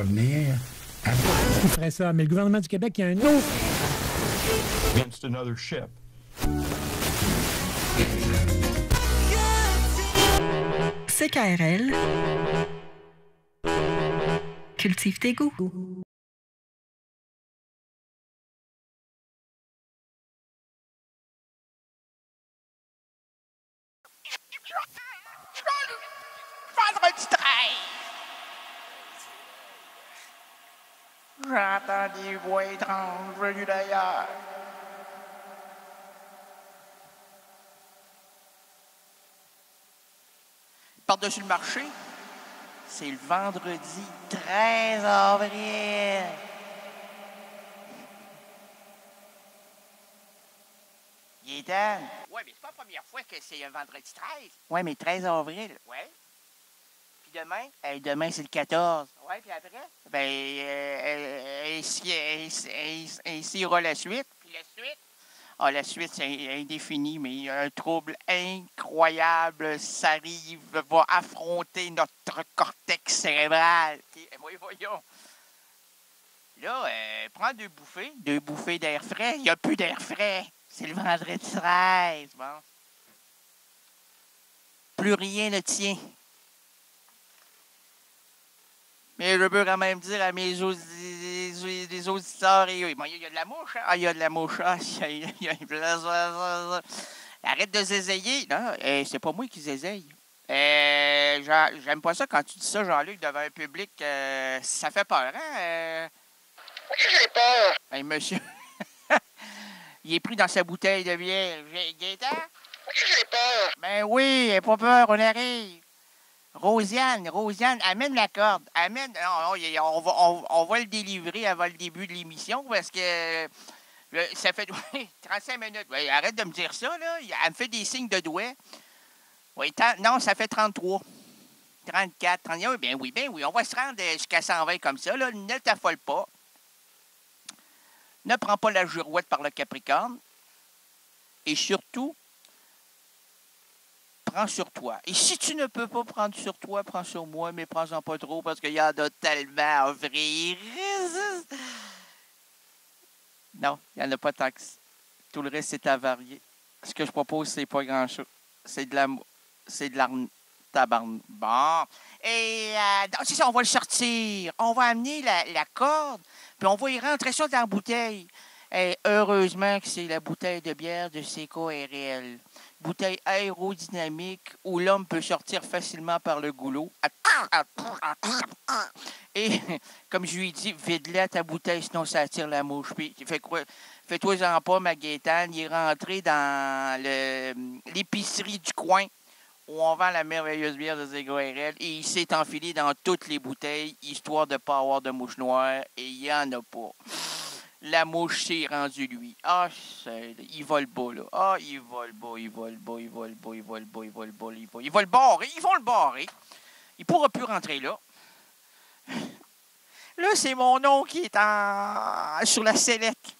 revenir. Qui ferait ça? Mais le gouvernement du Québec, il y a un autre. Against another ship. CKRL. Cultive tes goûts. Vendredi 13. J'entends des voix étranges venues d'ailleurs. Par-dessus le marché, c'est le vendredi 13 avril. Gaétane. Ouais, mais c'est pas la première fois que c'est un vendredi 13. Ouais, mais 13 avril. Ouais. Puis demain? Demain, c'est le 14. Ouais, puis après? Ben, ici ira la suite. Puis la suite? Ah, la suite, c'est indéfini, mais il y a un trouble incroyable. Ça arrive, va affronter notre cortex cérébral. Voyons. Là, prends deux bouffées d'air frais. Il n'y a plus d'air frais. C'est le vendredi 13, bon. Plus rien ne tient. Mais je peux quand même dire à mes les auditeurs, il y a de la mouche, hein? Ah, il y a de la mouche. Ah, arrête de zézayer. Non, c'est pas moi qui zézaye. J'aime pas ça quand tu dis ça, Jean-Luc, devant un public. Ça fait peur, hein? J'ai peur. Hey, monsieur. Il est pris dans sa bouteille de bière. Gaétan? J'ai peur. Ben oui, pas peur, on arrive. Rosiane, amène la corde. Amène. Non, on va le délivrer avant le début de l'émission parce que ça fait 35 minutes. Ouais, arrête de me dire ça, là. Elle me fait des signes de doigt. Oui, non, ça fait 33. 34, 31. Ben oui. On va se rendre jusqu'à 120 comme ça, là. Ne t'affole pas. Ne prends pas la girouette par le Capricorne. Et surtout, prends sur toi. Et si tu ne peux pas prendre sur toi, prends sur moi, mais prends-en pas trop parce qu'il y en a tellement à offrir. Non, il n'y en a pas tant que ça. Tout le reste, c'est à varier. Ce que je propose, c'est pas grand-chose. C'est de la tabarn. Bon. Et c'est ça, on va le sortir. On va amener la corde, puis on va y rentrer ça dans la bouteille. Et heureusement que c'est la bouteille de bière de CKRL. Bouteille aérodynamique où l'homme peut sortir facilement par le goulot. Et, comme je lui ai dit, vide-la ta bouteille, sinon ça attire la mouche. Puis, fais-toi-en pas, ma Gaétane. Il est rentré dans l'épicerie du coin où on vend la merveilleuse bière de CKRL et il s'est enfilé dans toutes les bouteilles, histoire de ne pas avoir de mouche noire, et il n'y en a pas. La mouche s'est rendue lui. Ah, il vole bas, là. Ah, il vole bas. Ils vont le barrer. Il pourra plus rentrer là. Là, c'est mon nom qui est sur la sellette.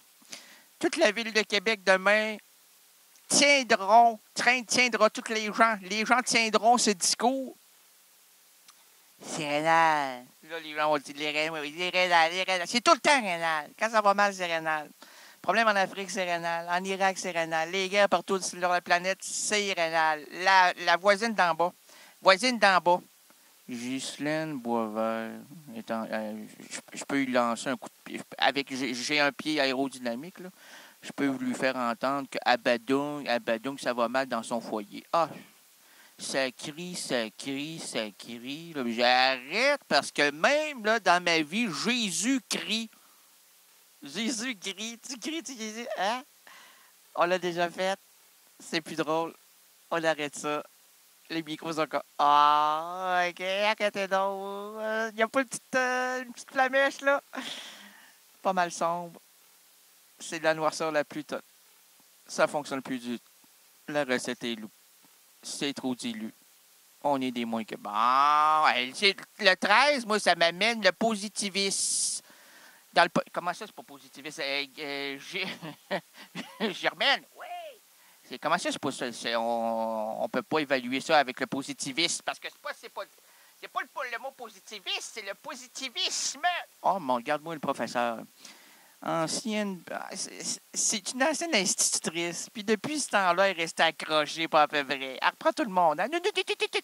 Toute la ville de Québec demain tiendra tous les gens. Les gens tiendront ce discours. C'est rénal. Là, les gens vont dire les rénal. C'est tout le temps rénal. Quand ça va mal, c'est rénal. Problème en Afrique, c'est rénal. En Irak, c'est rénal. Les guerres partout sur la planète, c'est rénal. La voisine d'en bas. Ghislaine Boisvert. Je peux lui lancer un coup de pied. J'ai un pied aérodynamique, là. Je peux lui faire entendre que Abadoung, ça va mal dans son foyer. Ah! Ça crie. Là, j'arrête parce que même là, dans ma vie, Jésus crie. Tu cries, hein? On l'a déjà fait. C'est plus drôle. On arrête ça. Les micros sont comme... Ah, OK, arrêtez donc. Il n'y a pas une petite flamèche, là. Pas mal sombre. C'est de la noirceur la plus totale. Ça fonctionne plus du tout. La recette est loup. C'est trop dilu. On est des moins que... Bon, le 13, moi, ça m'amène le positivisme. Comment ça, c'est pas positiviste? Germaine, oui. Comment ça, c'est pas ça? On peut pas évaluer ça avec le positivisme parce que C'est pas le mot positiviste, c'est le positivisme. Oh, mon, regarde-moi le professeur. Ancienne. C'est une ancienne institutrice. Puis depuis ce temps-là, elle est restée accrochée, pas à peu près. Elle reprend tout le monde. Hein?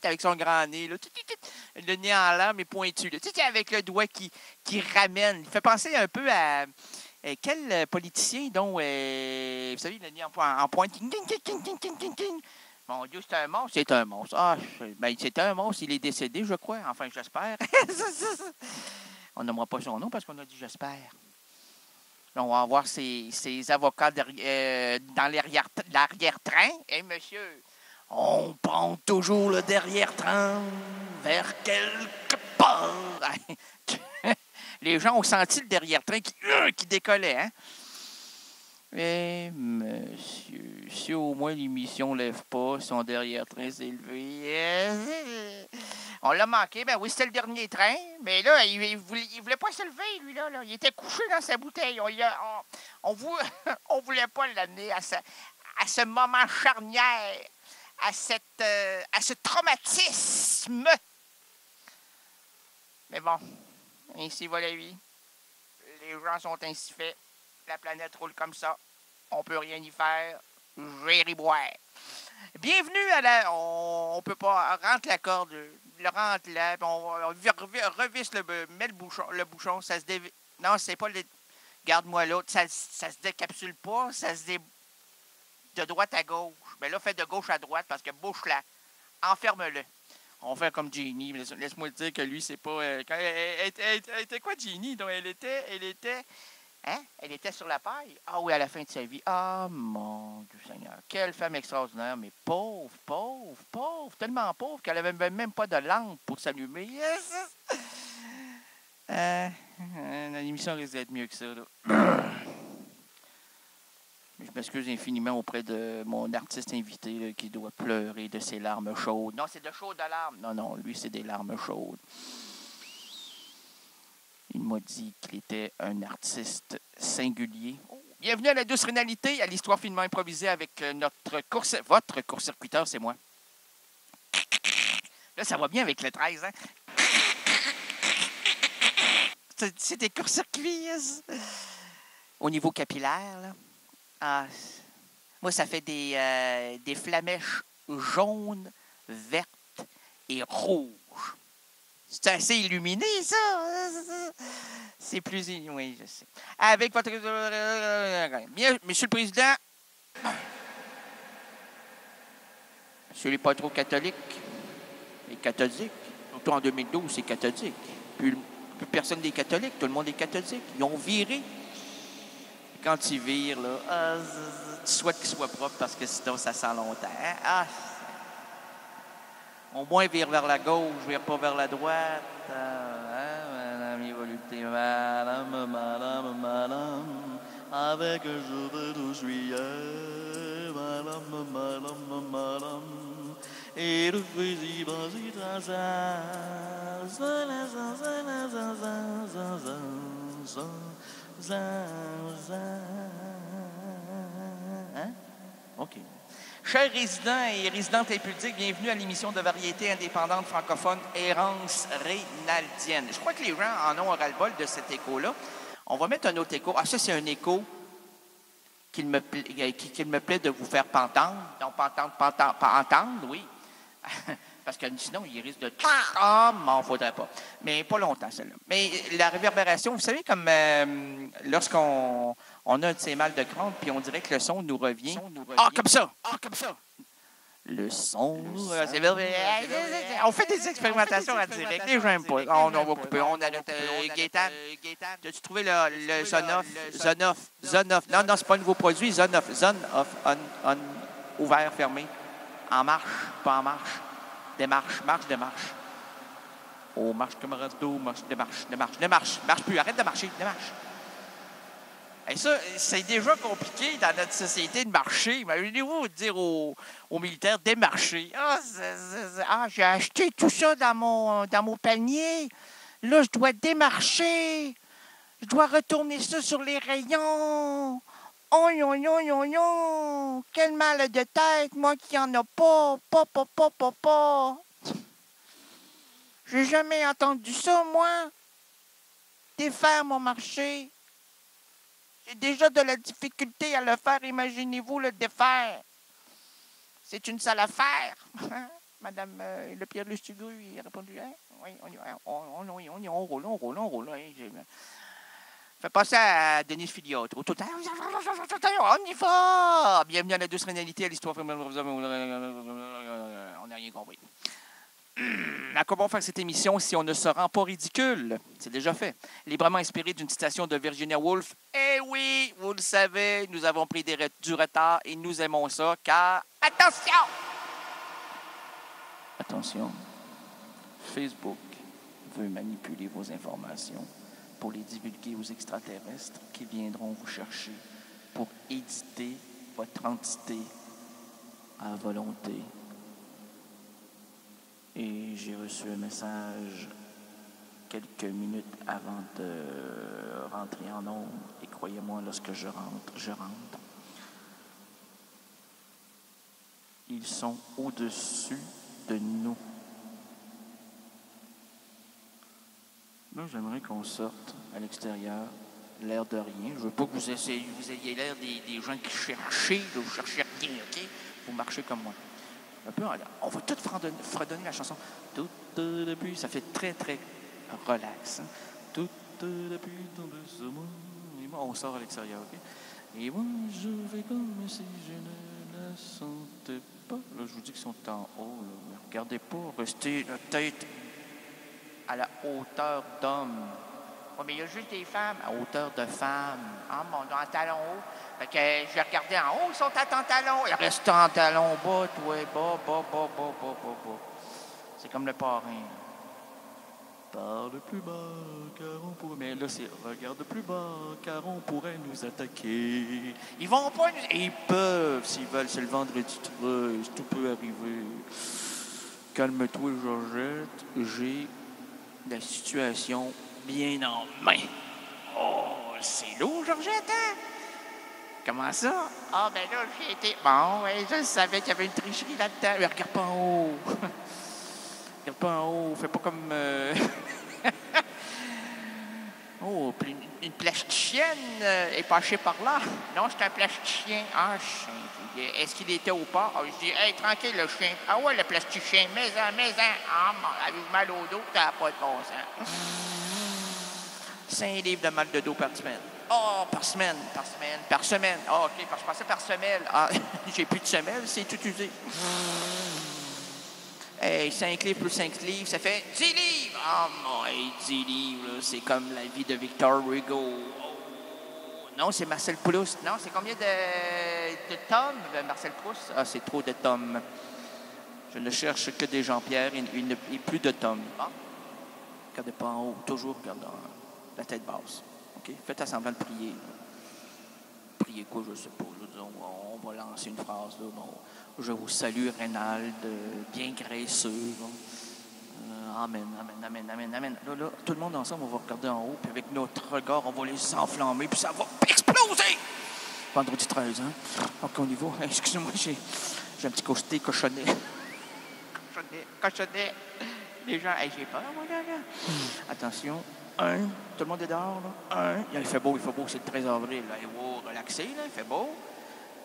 Avec son grand nez. Là. Le nez en l'air, mais pointu. Là. Avec le doigt qui ramène. Il fait penser un peu à. Quel politicien dont. Vous savez, le nez en pointe. Mon Dieu, c'est un monstre. C'est un monstre. Ah, ben, c'est un monstre. Il est décédé, je crois. Enfin, j'espère. On nommera pas son nom parce qu'on a dit j'espère. On va voir ses avocats dans l'arrière-train. Et monsieur, on prend toujours le derrière-train vers quelque part. Les gens ont senti le derrière-train qui décollait, hein? Mais, monsieur, si au moins l'émission ne lève pas, son derrière-train s'est levé. On l'a manqué. Ben oui, c'était le dernier train. Mais là, il voulait pas se lever, lui, là. Il était couché dans sa bouteille. On voulait pas l'amener à ce moment charnière, à ce traumatisme. Mais bon, ainsi va la vie. Les gens sont ainsi faits. La planète roule comme ça. On peut rien y faire. J'ai boire. Bienvenue à la... On peut pas... Rentre la corde. Le rentre là. On revisse mets le bouchon. Ça se dévisse. Non, c'est pas le... Garde-moi l'autre. Ça se décapsule pas. Ça se dé... De droite à gauche. Mais là, fais de gauche à droite parce que bouche-la. Enferme-le. On fait comme Jeannie. Laisse-moi te dire que lui, c'est pas... Elle était quoi, Jeannie? Donc, elle était... Hein? Elle était sur la paille. Ah oui, à la fin de sa vie. Ah, mon Dieu Seigneur. Quelle femme extraordinaire, mais pauvre, tellement pauvre qu'elle n'avait même pas de lampe pour s'allumer. Yes! L'émission risque d'être mieux que ça, là. Je m'excuse infiniment auprès de mon artiste invité là, qui doit pleurer de ses larmes chaudes. Non, c'est de chaudes larmes. Non, lui, c'est des larmes chaudes. Il m'a dit qu'il était un artiste singulier. Bienvenue à la douce rénalité, à l'histoire finement improvisée avec votre court-circuiteur, c'est moi. Là, ça va bien avec le 13, hein? C'est des courts-circuits. Au niveau capillaire, là. Ah, moi, ça fait des flamèches jaunes, vertes et rouges. C'est assez illuminé, ça. C'est plus... Oui, je sais. Avec votre... Monsieur le Président, monsieur n'est pas trop catholique. Les catholiques, surtout en 2012, c'est catholique. Plus personne n'est catholique, tout le monde est catholique. Ils ont viré. Quand ils virent, là, tu souhaites qu'ils soient propres parce que sinon, ça sent longtemps. Hein? Ah, au moins, vire vers la gauche, vire pas vers la droite. Madame Évoluté, madame, avec un jour de 12 juillet, madame, et le président Hein? OK. Chers résidents et résidentes impudiques, bienvenue à l'émission de variété indépendante francophone Errance Rénaldienne. Je crois que les gens en ont un ras-le-bol de cet écho-là. On va mettre un autre écho. Ah, ça, c'est un écho qu'il me plaît de vous faire entendre. Donc, pas entendre, oui. Parce que sinon, il risque de... Ah, non, faudrait pas. Mais pas longtemps, celle-là. Mais la réverbération, vous savez, comme lorsqu'on a un de ces mal de crâne, puis on dirait que le son nous revient. Ah, comme ça! Ah, comme ça! Le son... On fait des expérimentations à direct. Les gens n'aiment pas. On va couper. On a notre Gaétan. As-tu trouvé le Zone-Off? Non, c'est pas un nouveau produit. Zone-Off. Zone-Off. On. Ouvert, fermé. En marche, pas en marche. Démarche. Oh, marche, camarade d'eau, démarche. Marche plus, arrête de marcher, démarche. Et ça, c'est déjà compliqué dans notre société de marcher. Imaginez-vous dire aux militaires démarcher. J'ai acheté tout ça dans mon panier. Là, je dois démarcher. Je dois retourner ça sur les rayons. Oh, quel mal de tête, moi qui en a pas. J'ai jamais entendu ça, moi. Défaire mon marché. J'ai déjà de la difficulté à le faire. Imaginez-vous le défaire. C'est une sale affaire. Madame le Pierre Lustugo, il a répondu, hein? Oui, on roule. Hein, fait passer à Denis Filiot. Tout le temps, on y va! Bienvenue à la douce réalité, à l'histoire. On n'a rien compris. À quoi bon faire cette émission si on ne se rend pas ridicule? C'est déjà fait. Librement inspiré d'une citation de Virginia Woolf. Eh oui, vous le savez, nous avons pris du retard et nous aimons ça, car... Attention, Facebook veut manipuler vos informations pour les divulguer aux extraterrestres qui viendront vous chercher pour éditer votre entité à volonté. Et j'ai reçu un message quelques minutes avant de rentrer en ondes. Et croyez-moi, lorsque je rentre. Ils sont au-dessus de nous. Là, j'aimerais qu'on sorte à l'extérieur, l'air de rien. Je veux pas que vous ayez l'air des gens qui cherchez, vous cherchez rien, OK? Vous marchez comme moi. Un peu, on va tout fredonner la chanson. Tout depuis, ça fait très, très relax. Hein? Tout depuis ton besoin. Et moi, on sort à l'extérieur, OK? Et moi, je vais comme si je ne la sentais pas. Là, je vous dis qu'ils sont en haut. Là. Ne regardez pas, restez la tête à la hauteur d'homme. Oh, mais il y a juste des femmes à hauteur de femmes. Ah, mon Dieu, en talon haut. Fait que je vais regarder en haut, ils sont à ton talon. Ils restent en talon bas, toi, bas. C'est comme le parrain. Parle plus bas, car on pourrait... Mais là, c'est regarde plus bas, car on pourrait nous attaquer. Ils vont pas nous... Ils peuvent, s'ils veulent, c'est le vendredi 13, tout peut arriver. Calme-toi, Georgette, j'ai la situation bien en main. Oh, c'est lourd, Georgette, hein? Comment ça? Ah, ben là, j'ai été... Bon, ouais, je savais qu'il y avait une tricherie là-dedans. Mais regarde pas en haut. Regarde pas en haut. Fais pas comme... Oh, une plastichienne est passée par là. Non, c'est un plasticien. Ah, chien. Est-ce qu'il était au port? Ah, je dis, hey, tranquille, le chien. Ah ouais, le plasticien. Mets-en. Ah, avez-vous mal au dos? Ça n'a pas de bon sens. 5 livres de mal de dos par semaine. Oh, par semaine. Ah, OK, parce que je pensais par semelle. Ah, j'ai plus de semelle, c'est tout usé. Hey, 5 livres plus 5 livres, ça fait 10 livres! Ah, oh, hey, 10 livres, là, c'est comme la vie de Victor Hugo. Oh, non, c'est Marcel Proust. Non, c'est combien de tomes, Marcel Proust? Ah, c'est trop de tomes. Je ne cherche que des Jean-Pierre et plus de tomes. Ah. Regardez pas en haut, toujours regarde la tête basse. OK? Faites semblant de prier. Prier quoi, je sais pas. On va lancer une phrase, là. Bon. Je vous salue, Reynald, bien graisseux. Bon. Amen. Là, tout le monde ensemble, on va regarder en haut, puis avec notre regard, on va les enflammer, puis ça va exploser! Vendredi 13, hein? OK, on y va. Excusez-moi, j'ai un petit côté cochonnet. Cochonnet. Les gens, hey, j'ai peur, moi, là. Attention. 1. Tout le monde est dehors, là. 1. Il fait beau, c'est le 13 avril. Là. Oh, relaxé, là, il fait beau.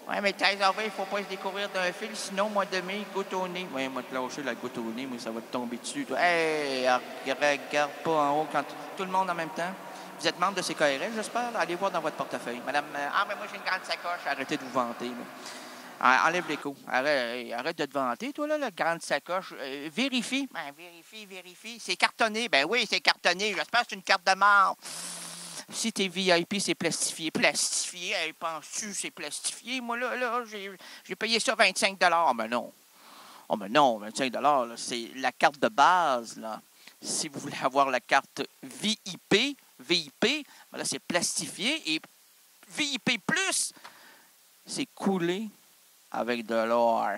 Ouais, mais le 13 avril, il ne faut pas se découvrir d'un fil, sinon, mois de mai, goutte au nez. Oui, moi, te lâcher la goutte au nez, mais ça va te tomber dessus. Toi. Hey, regarde pas en haut quand tout le monde en même temps. Vous êtes membre de CKRL, j'espère. Allez voir dans votre portefeuille. Madame, mais moi, j'ai une grande sacoche. Arrêtez de vous vanter, là. Enlève l'écho. Arrête de te vanter, toi, là, la grande sacoche. Vérifie. Ben, vérifie. C'est cartonné. Ben oui, c'est cartonné. J'espère que c'est une carte de membre. Si t'es VIP, c'est plastifié. Plastifié, hey, penses-tu, c'est plastifié? Moi, là, j'ai payé ça 25 $. Mais non. Oh, mais non, 25 $, là, c'est la carte de base, là. Si vous voulez avoir la carte VIP, ben là, c'est plastifié. Et VIP+, c'est coulé avec de l'or.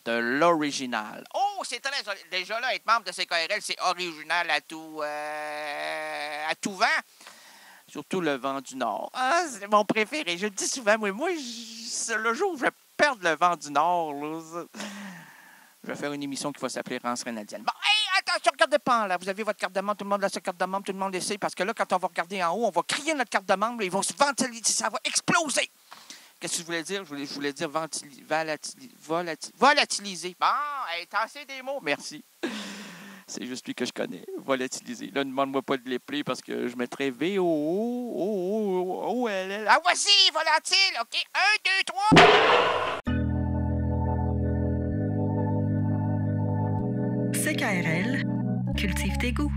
De l'original. Oh, c'est très... Déjà là, être membre de CKRL, c'est original à tout vent. Surtout le vent du Nord. Ah, c'est mon préféré. Je le dis souvent. Moi c'est le jour où je vais perdre le vent du Nord, là, je vais faire une émission qui va s'appeler Rance Rénaldienne. Bon, hey, attention, regardez pas en l'air. Vous avez votre carte de membre, tout le monde a sa carte de membre, tout le monde essaie, parce que là, quand on va regarder en haut, on va crier notre carte de membre, ils vont se ventiliser, ça va exploser. Qu'est-ce que je voulais dire? Je voulais dire volatiliser. Bon, t'as assez des mots, merci. C'est juste lui que je connais. Volatiliser. Là, ne demande-moi pas de l'épeler parce que je mettrais V-O-O-O-O-L-L. Ah, voici, volatile, OK? 1, 2, 3. CKRL, cultive tes goûts.